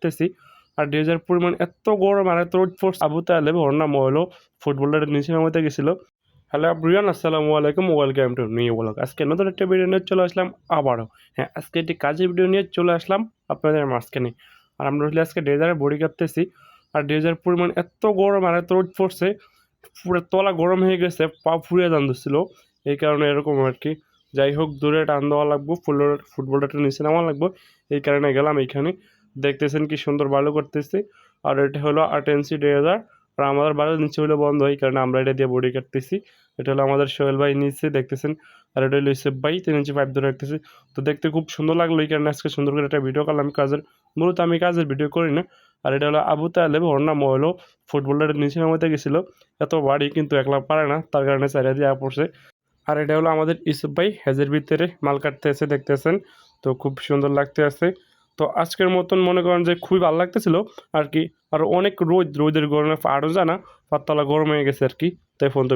কাঁপতেছি। আর dredger পরিমাণ এত গরম আর এত রোদ পড়ছে, আবু তালেব ওর নাম হলো ফুটবলটা নিচে নামাতে গেছিল। হ্যালো এভরিওয়ান, আসসালামু আলাইকুম, ওয়েলকাম টু নিউ ব্লগ। আজকে নতুন একটা ভিডিও নিয়ে চলে আসলাম আবারও। হ্যাঁ, আজকে একটি কাজের ভিডিও নিয়ে চলে আসলাম আপনাদের মাঝখানে। আর আমরা আসলে আজকে ড্রেজারে বডি কাঁপতেছি। আর ড্রেজার পরিমাণ এত গরম আর এত রোদ পড়ছে, পুরো তলা গরম হয়ে গেছে, পা ফুরিয়ে টান দিচ্ছিল। এই কারণে এরকম আর কি। যাই হোক, দূরে টান দেওয়া লাগবো, ফুটবলটা একটু নিচে নামা লাগবো। এই কারণে গেলাম এইখানে। দেখতেছেন কি সুন্দর বালু করতেছি। আর এটা হলো 8 ইঞ্চি ড্রেজার। আর আমাদের বাড়ির নিচে হলো বন্ধ, এই কারণে আমরা এটা দিয়ে বডি কাটতেছি। এটা হলো আমাদের সোহেল ভাই নিচে দেখতেছেন। আর এটা হলো ইসেফ ভাই 3 ইঞ্চি পাইপ ধরে রাখতেছি। তো দেখতে খুব সুন্দর লাগলো, এই কারণে আজকে সুন্দর করে একটা ভিডিও করলাম কাজের। মূলত আমি কাজের ভিডিও করি না। আর এটা হলো আবু তালেব, ওর নাম হলো ফুটবলটা নিচে নামাতে গেছিলো। এত বাড়ি কিন্তু একলা পারে না, তার কারণে চারিয়া দিয়ে পড়ছে। আর এটা হলো আমাদের ইসুফ ভাই হেজের ভিতরে মাল কাটতে এসে দেখতেছেন। তো খুব সুন্দর লাগতে আছে। তো আজকের মতন মনে করেন যে খুবই ভালো লাগতেছিল আর কি। আর অনেক রোদের গরমে আরও জানা পাতলা গরম হয়ে গেছে আর কি। তাই ফোন তো